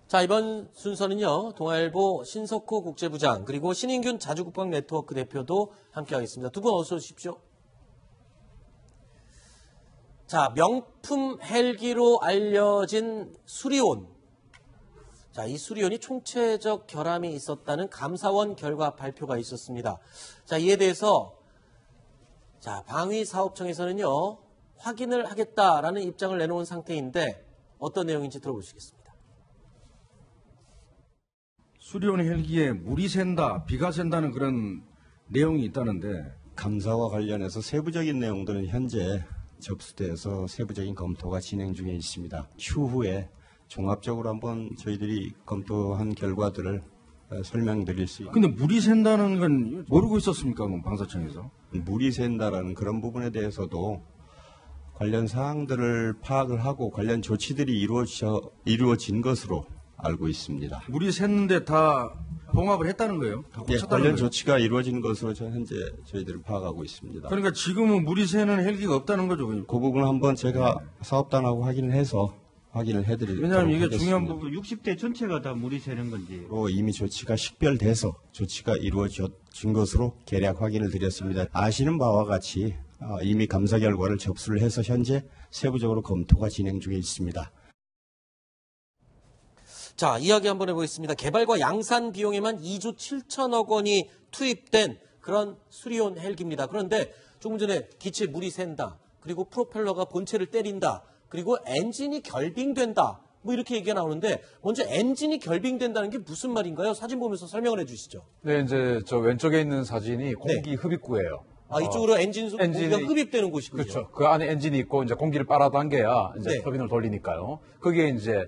자, 이번 순서는요, 동아일보 신석호 국제부장, 그리고 신인균 자주국방 네트워크 대표도 함께하겠습니다. 두 분 어서 오십시오. 자, 명품 헬기로 알려진 수리온. 자, 이 수리온이 총체적 결함이 있었다는 감사원 결과 발표가 있었습니다. 자, 이에 대해서 자, 방위사업청에서는요, 확인을 하겠다라는 입장을 내놓은 상태인데 어떤 내용인지 들어보시겠습니다. 수리온 헬기에 물이 샌다, 비가 샌다는 그런 내용이 있다는데 감사와 관련해서 세부적인 내용들은 현재 접수돼서 세부적인 검토가 진행 중에 있습니다. 추후에 종합적으로 한번 저희들이 검토한 결과들을 설명드릴 수 있습니다. 근데 물이 샌다는 건 모르고 있었습니까? 그럼 방사청에서? 물이 샌다라는 그런 부분에 대해서도 관련 사항들을 파악을 하고 관련 조치들이 이루어진 것으로 알고 있습니다. 물이 샜는데 다 봉합을 했다는 거예요? 다 예, 고쳤다는 관련 거예요? 조치가 이루어진 것으로 현재 저희들은 파악하고 있습니다. 그러니까 지금은 물이 새는 헬기가 없다는 거죠? 그 부분은 한번 제가 사업단하고 확인을 해드리도록 왜냐하면 이게 하겠습니다. 중요한 부분. 60대 전체가 다 물이 새는 건지. 이미 조치가 식별돼서 조치가 이루어진 것으로 계략 확인을 드렸습니다. 아시는 바와 같이 이미 감사 결과를 접수를 해서 현재 세부적으로 검토가 진행 중에 있습니다. 자, 이야기 한번 해보겠습니다. 개발과 양산 비용에만 2조 7천억 원이 투입된 그런 수리온 헬기입니다. 그런데 조금 전에 기체에 물이 샌다. 그리고 프로펠러가 본체를 때린다. 그리고 엔진이 결빙된다. 뭐 이렇게 얘기가 나오는데 먼저 엔진이 결빙된다는 게 무슨 말인가요? 사진 보면서 설명을 해주시죠. 네, 이제 저 왼쪽에 있는 사진이 공기 흡입구예요. 아, 이쪽으로 엔진 공기가 흡입되는 곳이군요. 그렇죠. 그 안에 엔진이 있고 이제 공기를 빨아당겨야 이제 네. 터빈을 돌리니까요. 그게 이제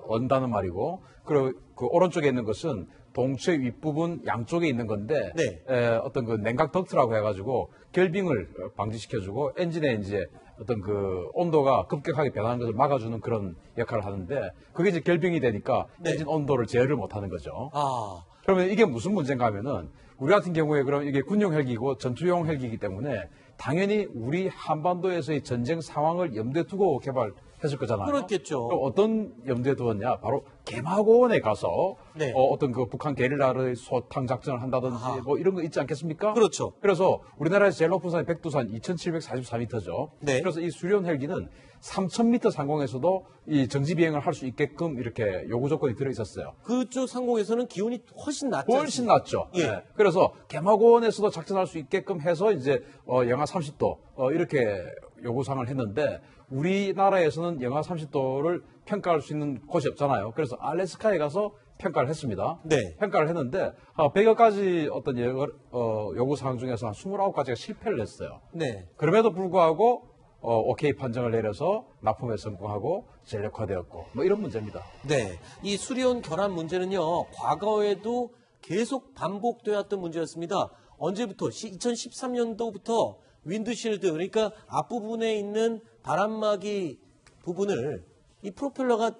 언다는 말이고, 그리고 그 오른쪽에 있는 것은 동체 윗부분 양쪽에 있는 건데 네. 어떤 그 냉각 덕트라고 해가지고 결빙을 방지시켜주고 엔진에 이제 어떤 그 온도가 급격하게 변하는 것을 막아주는 그런 역할을 하는데 그게 이제 결빙이 되니까 네. 엔진 온도를 제어를 못하는 거죠. 아, 그러면 이게 무슨 문제인가 하면은 우리 같은 경우에 그럼 이게 군용 헬기고 전투용 헬기이기 때문에 당연히 우리 한반도에서의 전쟁 상황을 염두에 두고 개발했을 거잖아요. 그렇겠죠. 그럼 어떤 염두에 두었냐? 바로 개마고원에 가서 네. 어떤 그 북한 게릴라의 소탕 작전을 한다든지 뭐 이런 거 있지 않겠습니까? 그렇죠. 그래서 우리나라에서 제일 높은 산이 백두산 2,744m죠. 네. 그래서 이 수리온 헬기는 3,000m 상공에서도 이 정지 비행을 할 수 있게끔 이렇게 요구 조건이 들어 있었어요. 그쪽 상공에서는 기온이 훨씬 낮죠. 훨씬 낮죠. 예. 네. 그래서 개마고원에서도 작전할 수 있게끔 해서 이제 영하 30도 이렇게 요구사항을 했는데 우리나라에서는 영하 30도를 평가할 수 있는 곳이 없잖아요. 그래서 알래스카에 가서 평가를 했습니다. 네. 평가를 했는데 100여 가지 어떤 요구사항 중에서 한 29가지가 실패를 했어요. 네. 그럼에도 불구하고 오케이 판정을 내려서 납품에 성공하고 전력화되었고 뭐 이런 문제입니다. 네. 이 수리온 결함 문제는요, 과거에도 계속 반복되었던 문제였습니다. 언제부터? 2013년도부터 윈드실드, 그러니까 앞부분에 있는 바람막이 부분을 이 프로펠러가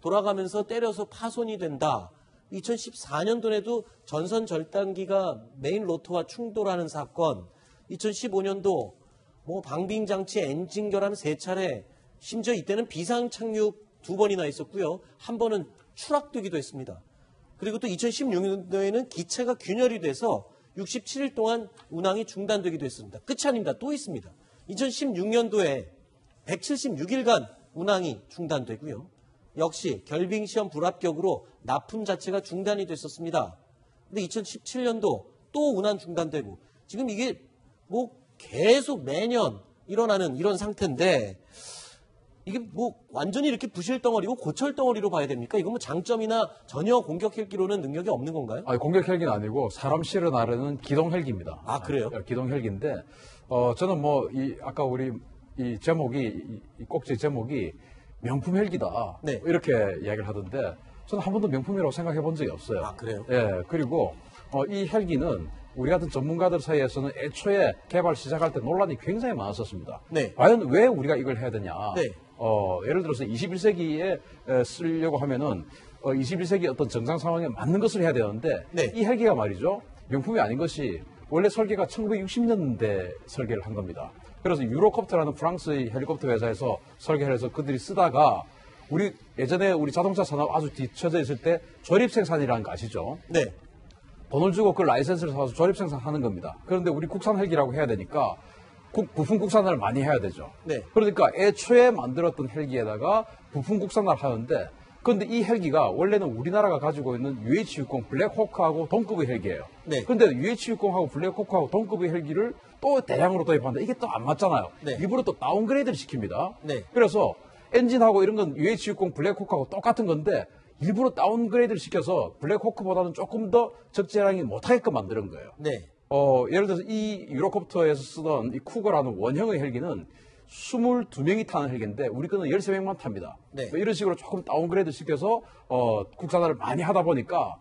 돌아가면서 때려서 파손이 된다. 2014년도에도 전선 절단기가 메인 로터와 충돌하는 사건, 2015년도 방빙 장치 엔진 결함 3차례, 심지어 이때는 비상 착륙 2번이나 있었고요. 한 번은 추락되기도 했습니다. 그리고 또 2016년도에는 기체가 균열이 돼서 67일 동안 운항이 중단되기도 했습니다. 끝이 아닙니다. 또 있습니다. 2016년도에 176일간 운항이 중단되고요. 역시 결빙 시험 불합격으로 납품 자체가 중단이 됐었습니다. 근데 2017년도 또 운항 중단되고 지금 이게 계속 매년 일어나는 이런 상태인데 이게 완전히 이렇게 부실 덩어리고 고철 덩어리로 봐야 됩니까? 이건 장점이나 전혀 공격 헬기로는 능력이 없는 건가요? 아니, 공격 헬기는 아니고 사람 실어 나르는 기동 헬기입니다. 아, 그래요? 기동 헬기인데 저는 아까 우리 이 제목이 이 꼭지 제목이 명품 헬기다. 네. 이렇게 이야기를 하던데 저는 한 번도 명품이라고 생각해 본 적이 없어요. 아, 그래요? 예. 그리고 이 헬기는 우리 같은 전문가들 사이에서는 애초에 개발 시작할 때 논란이 굉장히 많았었습니다. 네. 과연 왜 우리가 이걸 해야 되냐? 네. 예를 들어서 21세기에 쓰려고 하면은 21세기 어떤 정상 상황에 맞는 것을 해야 되는데 네. 이 헬기가 말이죠. 명품이 아닌 것이 원래 설계가 1960년대 설계를 한 겁니다. 그래서 유로콥터라는 프랑스의 헬리콥터 회사에서 설계를 해서 그들이 쓰다가 우리 예전에 우리 자동차 산업 아주 뒤처져 있을 때 조립 생산이라는 거 아시죠? 네. 돈을 주고 그 라이센스를 사서 조립 생산하는 겁니다. 그런데 우리 국산 헬기라고 해야 되니까 부품 국산화를 많이 해야 되죠. 네. 그러니까 애초에 만들었던 헬기에다가 부품 국산화를 하는데 그런데 이 헬기가 원래는 우리나라가 가지고 있는 UH-60 블랙호크하고 동급의 헬기예요. 네. 그런데 UH-60하고 블랙호크하고 동급의 헬기를 또 대량으로 도입하는데 이게 또 안 맞잖아요. 네. 일부러 또 다운그레이드를 시킵니다. 네. 그래서 엔진하고 이런 건 UH-60 블랙호크하고 똑같은 건데 일부러 다운그레이드를 시켜서 블랙호크보다는 조금 더 적재량이 못하게끔 만드는 거예요. 네. 예를 들어서 이 유로콥터에서 쓰던 이 쿠거라는 원형의 헬기는 22명이 타는 헬기인데 우리 거는 13명만 탑니다. 네. 이런 식으로 조금 다운그레이드 시켜서 국산화를 많이 하다 보니까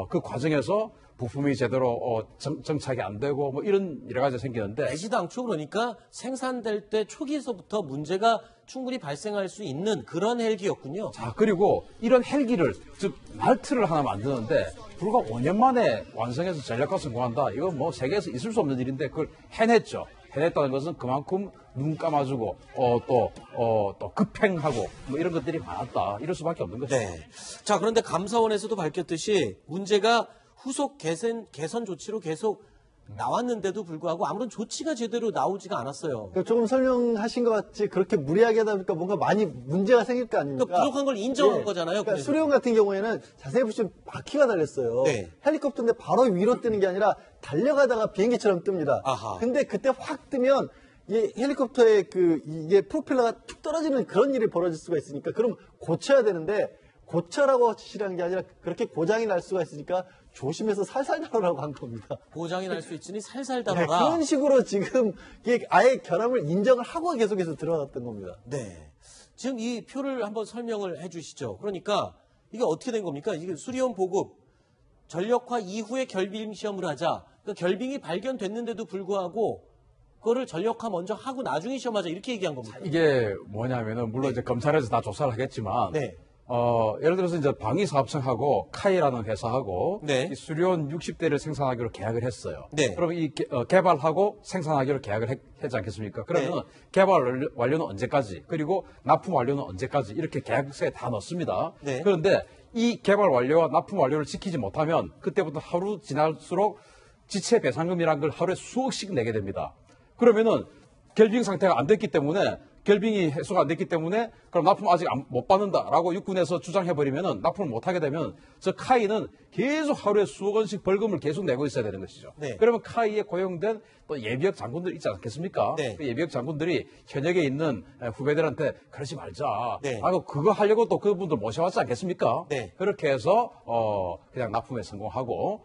그 과정에서 부품이 제대로 정착이 안 되고 뭐 이런 여러 가지가 생기는데 애시당초 그러니까 생산될 때 초기에서부터 문제가 충분히 발생할 수 있는 그런 헬기였군요. 자, 그리고 이런 헬기를, 즉, 말트를 하나 만드는데, 불과 5년 만에 완성해서 전략화 성공한다. 이건 뭐 세계에서 있을 수 없는 일인데, 그걸 해냈죠. 해냈다는 것은 그만큼 눈 감아주고, 또 급행하고, 뭐 이런 것들이 많았다. 이럴 수밖에 없는 거죠. 네. 자, 그런데 감사원에서도 밝혔듯이 문제가 후속 개선 조치로 계속 나왔는데도 불구하고 아무런 조치가 제대로 나오지가 않았어요. 그러니까 조금 설명하신 것 같이 그렇게 무리하게 하다 보니까 뭔가 많이 문제가 생길 거 아닙니까? 그러니까 부족한 걸 인정한 예. 거잖아요. 그러니까 그래서. 수리온 같은 경우에는 자세히 보시면 바퀴가 달렸어요. 네. 헬리콥터인데 바로 위로 뜨는 게 아니라 달려가다가 비행기처럼 뜹니다. 아하. 근데 그때 확 뜨면 이 헬리콥터의 이게 프로펠러가 툭 떨어지는 그런 일이 벌어질 수가 있으니까 그럼 고쳐야 되는데 고쳐라고 지시한 게 아니라 그렇게 고장이 날 수가 있으니까 조심해서 살살 다루라고 한 겁니다. 고장이 날 수 있으니 살살 네, 다뤄라. 그런 식으로 지금 이게 아예 결함을 인정을 하고 계속해서 들어갔던 겁니다. 네. 지금 이 표를 한번 설명을 해 주시죠. 그러니까 이게 어떻게 된 겁니까? 이게 수리온 보급 전력화 이후에 결빙 시험을 하자. 그러니까 결빙이 발견됐는데도 불구하고 그거를 전력화 먼저 하고 나중에 시험하자 이렇게 얘기한 겁니다. 이게 뭐냐면은, 물론 이제 검찰에서 다 조사를 하겠지만, 네. 예를 들어서 이제 방위사업청하고 카이라는 회사하고 네. 이 수리온 60대를 생산하기로 계약을 했어요. 네. 그럼 이 개발하고 생산하기로 계약을 했지 않겠습니까? 그러면 네. 개발 완료는 언제까지, 그리고 납품 완료는 언제까지 이렇게 계약서에 다 넣습니다. 네. 그런데 이 개발 완료와 납품 완료를 지키지 못하면 그때부터 하루 지날수록 지체 배상금이라는 걸 하루에 수억씩 내게 됩니다. 그러면은 결빙 상태가 안 됐기 때문에 결빙이 해소가 안 됐기 때문에 그럼 납품 아직 못 받는다라고 육군에서 주장해버리면은 납품을 못하게 되면 저 카이는 계속 하루에 수억 원씩 벌금을 계속 내고 있어야 되는 것이죠. 네. 그러면 카이에 고용된 또 예비역 장군들 있지 않겠습니까? 네. 그 예비역 장군들이 현역에 있는 후배들한테 그러지 말자. 네. 하고 그거 하려고 또 그분들 모셔왔지 않겠습니까? 네. 그렇게 해서 그냥 납품에 성공하고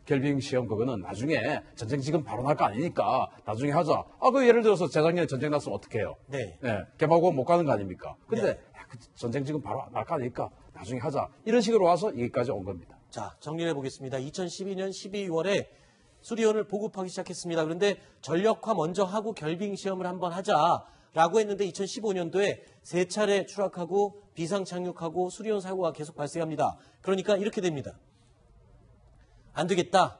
결빙 시험 그거는 나중에 전쟁 지금 바로 날 거 아니니까 나중에 하자. 그 예를 들어서 재작년에 전쟁 났으면 어떻게 해요? 네. 개발고 못 가는 거 아닙니까? 근데 네. 그 전쟁 지금 바로 날 거 아니니까 나중에 하자. 이런 식으로 와서 여기까지 온 겁니다. 자, 정리해 보겠습니다. 2012년 12월에 수리온을 보급하기 시작했습니다. 그런데 전력화 먼저 하고 결빙 시험을 한번 하자라고 했는데 2015년도에 세 차례 추락하고 비상 착륙하고 수리온 사고가 계속 발생합니다. 그러니까 이렇게 됩니다. 안 되겠다.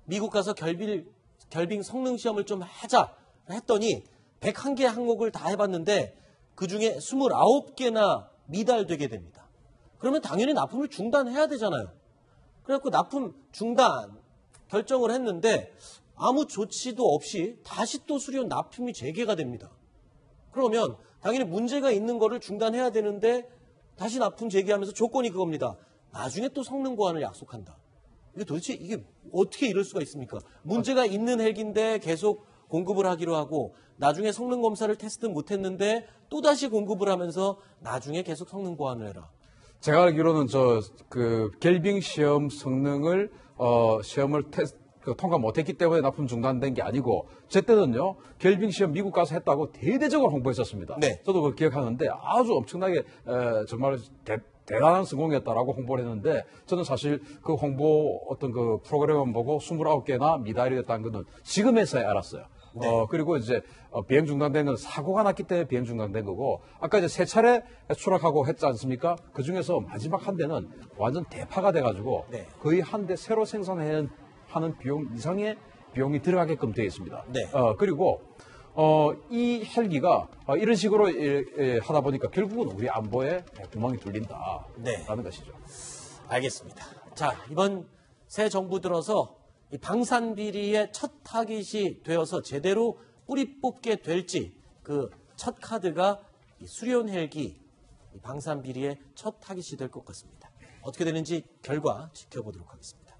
미국 가서 결빙 성능 시험을 좀 하자 했더니 101개 항목을 다 해봤는데 그중에 29개나 미달되게 됩니다. 그러면 당연히 납품을 중단해야 되잖아요. 그래갖고 납품 중단 결정을 했는데 아무 조치도 없이 다시 또 수리온 납품이 재개가 됩니다. 그러면 당연히 문제가 있는 거를 중단해야 되는데 다시 납품 재개하면서 조건이 그겁니다. 나중에 또 성능 보완을 약속한다. 이게 도대체 이게 어떻게 이럴 수가 있습니까? 문제가 있는 헬기인데 계속 공급을 하기로 하고 나중에 성능 검사를 테스트 못했는데 또다시 공급을 하면서 나중에 계속 성능 보완을 해라. 제가 알기로는 결빙 시험 성능을 시험을 통과 못했기 때문에 납품 중단된 게 아니고 제 때는요 결빙 시험 미국 가서 했다고 대대적으로 홍보했었습니다. 네. 저도 그걸 기억하는데 아주 엄청나게 정말 대단한 성공이었다라고 홍보를 했는데 저는 사실 그 홍보 어떤 그 프로그램을 보고 29개나 미달이 됐다는 것은 지금에서야 알았어요. 네. 그리고 이제 비행 중단된 건 사고가 났기 때문에 비행 중단된 거고 아까 이제 세 차례 추락하고 했지 않습니까? 그 중에서 마지막 한 대는 완전 대파가 돼가지고 네. 거의 한 대 새로 생산하는 비용 이상의 비용이 들어가게끔 되어 있습니다. 네. 그리고 이 헬기가 이런 식으로 하다 보니까 결국은 우리 안보에 구멍이 뚫린다라는 네. 것이죠. 알겠습니다. 자, 이번 새 정부 들어서 이 방산 비리의 첫 타깃이 되어서 제대로 뿌리 뽑게 될지 그 첫 카드가 이 수리온 헬기 이 방산 비리의 첫 타깃이 될 것 같습니다. 어떻게 되는지 결과 지켜보도록 하겠습니다.